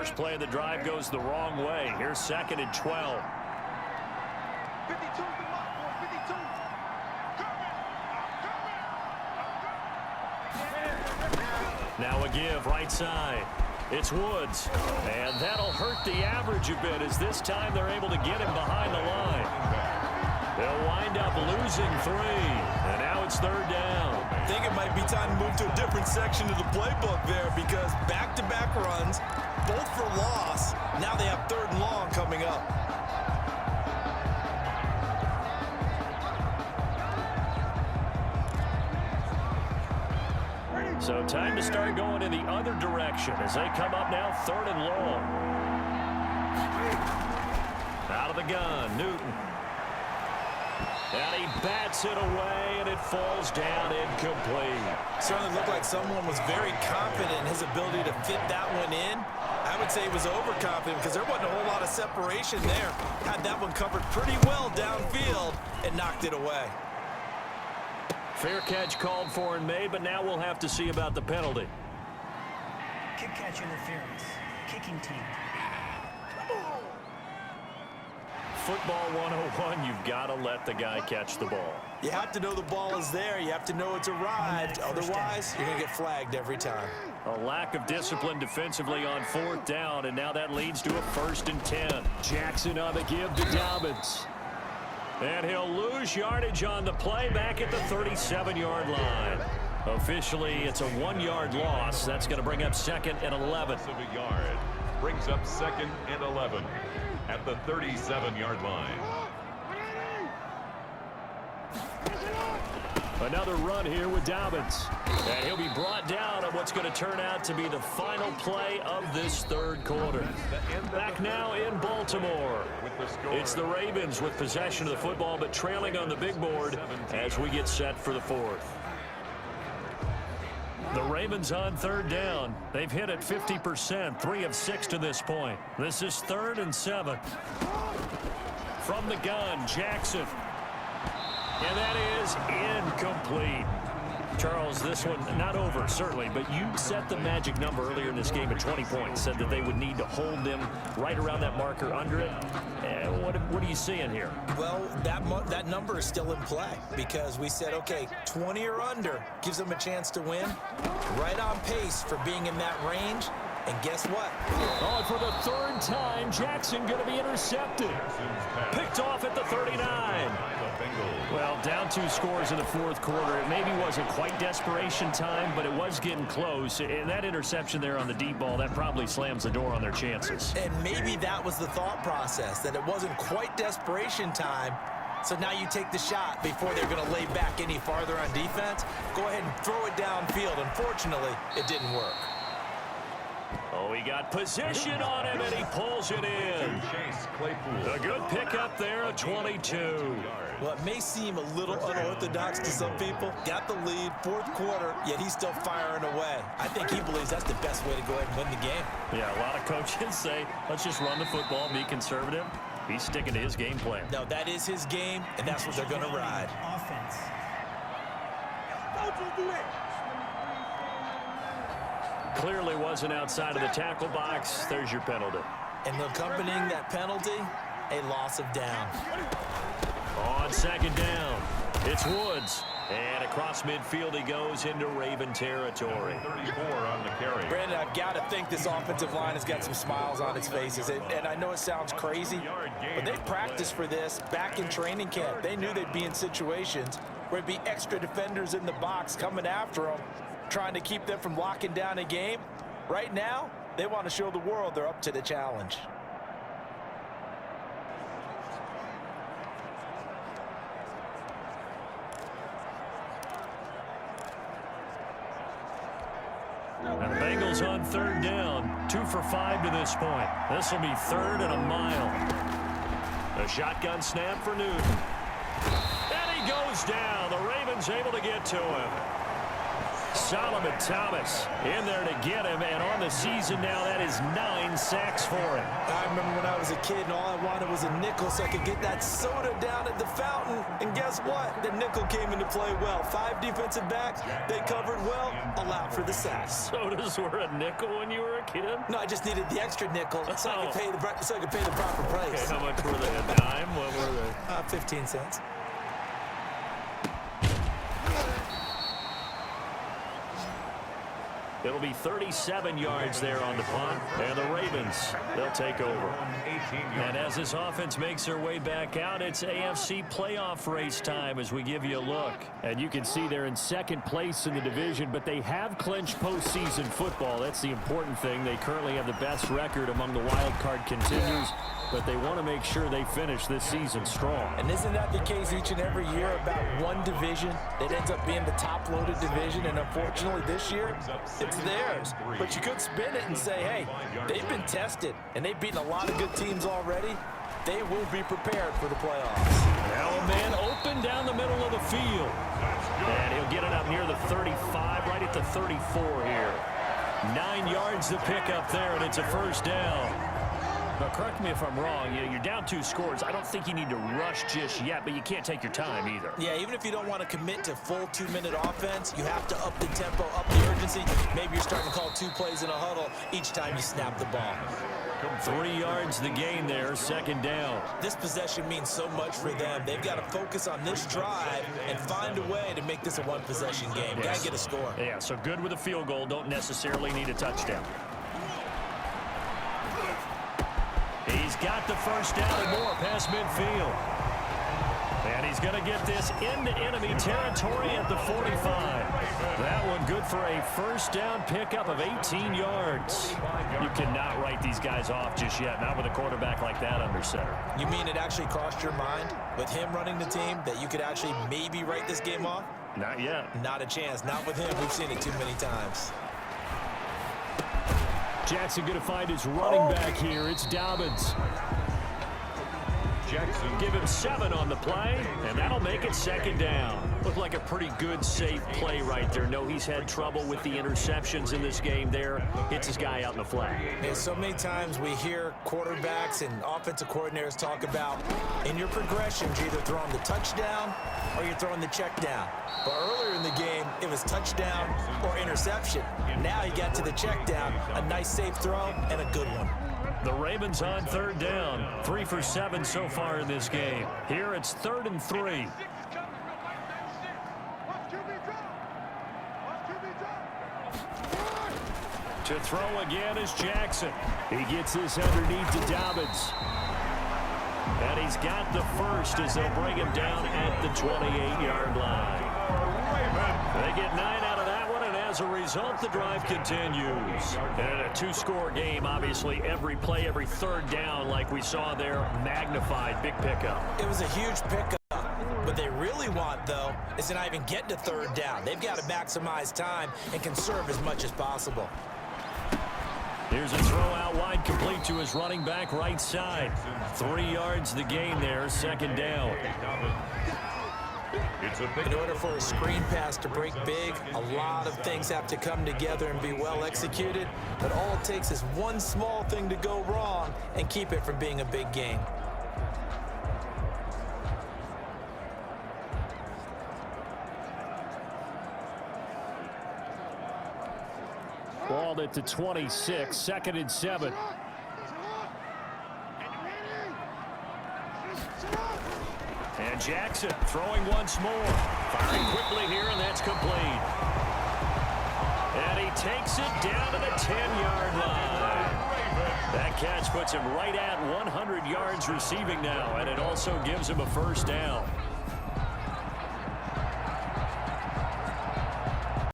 first play of the drive goes the wrong way. Here's 2nd and 12. 52. Now a give right side. It's Woods. And that'll hurt the average a bit as this time they're able to get him behind the line. They'll wind up losing 3. And now it's 3rd down. I think it might be time to move to a different section of the playbook there because back-to-back runs, both for loss. Now they have 3rd and long coming up. So time to start going in the other direction as they come up now 3rd and long. Out of the gun, Newton. And he bats it away, and it falls down incomplete. Certainly looked like someone was very confident in his ability to fit that one in. I would say he was overconfident because there wasn't a whole lot of separation there. Had that one covered pretty well downfield and knocked it away. Fair catch called for and made, but now we'll have to see about the penalty. Kick catch interference. Kicking team. Football 101, you've got to let the guy catch the ball. You have to know the ball is there. You have to know it's arrived. Otherwise, you're going to get flagged every time. A lack of discipline defensively on 4th down, and now that leads to a 1st and 10. Jackson on the give to Dobbins. And he'll lose yardage on the play back at the 37-yard line. Officially, it's a 1-yard loss. That's going to bring up 2nd and 11. A yard brings up 2nd and 11 at the 37-yard line. Another run here with Dobbins. And he'll be brought down on what's going to turn out to be the final play of this 3rd quarter. Back now in Baltimore. It's the Ravens with possession of the football, but trailing on the big board as we get set for the 4th. The Ravens on 3rd down. They've hit it 50%, 3 of 6 to this point. This is 3rd and 7. From the gun, Jackson. And that is incomplete. Charles, this one not over, certainly, but you set the magic number earlier in this game at 20 points, said that they would need to hold them right around that marker under it. What are you seeing here? Well, that number is still in play because we said, okay, 20 or under gives them a chance to win. Right on pace for being in that range. And guess what? Oh, for the 3rd time, Jackson going to be intercepted. Picked off at the 39. Well, down 2 scores in the 4th quarter. It maybe wasn't quite desperation time, but it was getting close. And that interception there on the deep ball, that probably slams the door on their chances. And maybe that was the thought process, that it wasn't quite desperation time. So now you take the shot before they're going to lay back any farther on defense. Go ahead and throw it downfield. Unfortunately, it didn't work. Oh, he got position on him, and he pulls it in. A good pickup there, a 22. Well, it may seem a little unorthodox to some people. Got the lead, 4th quarter, yet he's still firing away. I think he believes that's the best way to go ahead and win the game. Yeah, a lot of coaches say, let's just run the football, be conservative. He's sticking to his game plan. No, that is his game, and that's what they're going to ride. Offense. Don't you do that. Clearly wasn't outside of the tackle box. There's your penalty. And accompanying that penalty, a loss of down. On 2nd down, it's Woods. And across midfield he goes into Raven territory. 34 on the carry. Brandon, I've got to think this offensive line has got some smiles on its faces. And I know it sounds crazy, but they practiced for this back in training camp. They knew they'd be in situations where it'd be extra defenders in the box coming after them, trying to keep them from locking down a game. Right now, they want to show the world they're up to the challenge. And the Bengals on 3rd down, 2 for 5 to this point. This will be 3rd and a mile. A shotgun snap for Newton. And he goes down. The Ravens able to get to him. Solomon Thomas in there to get him, and on the season now, that is 9 sacks for him. I remember when I was a kid and all I wanted was a nickel so I could get that soda down at the fountain. And guess guess what? The nickel came into play well. 5 defensive backs, they covered well, allowed for the sacks. So those were a nickel when you were a kid? No, I just needed the extra nickel so I could pay the proper price. Okay, how much were they? A dime? What were they? 15 cents. It'll be 37 yards there on the punt, and the Ravens, they'll take over. And as this offense makes their way back out, it's AFC playoff race time as we give you a look. And you can see they're in second place in the division, but they have clinched postseason football. That's the important thing. They currently have the best record among the wild card contenders, but they want to make sure they finish this season strong. And isn't that the case each and every year about one division that ends up being the top-loaded division? And unfortunately this year, it's theirs. But you could spin it and say, hey, they've been tested, and they've beaten a lot of good teams already. They will be prepared for the playoffs. Now a man open down the middle of the field. And he'll get it up near the 35, right at the 34 here. 9 yards to pick up there, and it's a first down. Now, correct me if I'm wrong. You're down 2 scores. I don't think you need to rush just yet, but you can't take your time either. Yeah, even if you don't want to commit to full 2-minute offense, you have to up the tempo, up the urgency. Maybe you're starting to call 2 plays in a huddle each time you snap the ball. 3 yards the gain there, second down. This possession means so much for them. They've got to focus on this drive and find a way to make this a one-possession game. Got to get a score. Yeah, so good with a field goal. Don't necessarily need a touchdown. He's got the first down and more past midfield. And he's going to get this into enemy territory at the 45. That one good for a first down pickup of 18 yards. You cannot write these guys off just yet, not with a quarterback like that under center. You mean it actually crossed your mind with him running the team that you could actually maybe write this game off? Not yet. Not a chance. Not with him. We've seen it too many times. Jackson going to find his running back here. It's Dobbins. Jackson. Give him 7 on the play, and that'll make it second down. Looked like a pretty good, safe play right there. No, he's had trouble with the interceptions in this game there. Hits his guy out in the flat. Yeah, so many times we hear quarterbacks and offensive coordinators talk about in your progressions, you're either throwing the touchdown or you're throwing the check down. But earlier in the game, it was touchdown or interception. Now you got to the check down, a nice safe throw, and a good one. The Ravens on third down. 3 for 7 so far in this game. Here it's 3rd and 3. To throw again is Jackson. He gets this underneath to Dobbins. And he's got the first as they'll bring him down at the 28-yard line. They get 9 out of that one, and as a result, the drive continues. And in a 2-score game, obviously, every play, every third down, like we saw there, magnified. Big pickup. It was a huge pickup. What they really want, though, is to not even get to third down. They've got to maximize time and conserve as much as possible. Here's a throw out wide, complete to his running back right side. 3 yards the gain there, second down. In order for a screen pass to break big, a lot of things have to come together and be well executed. But all it takes is one small thing to go wrong and keep it from being a big gain. Ball at the 26, 2nd and 7. And Jackson throwing once more. Firing quickly here, and that's complete. And he takes it down to the 10-yard line. That catch puts him right at 100 yards receiving now, and it also gives him a first down.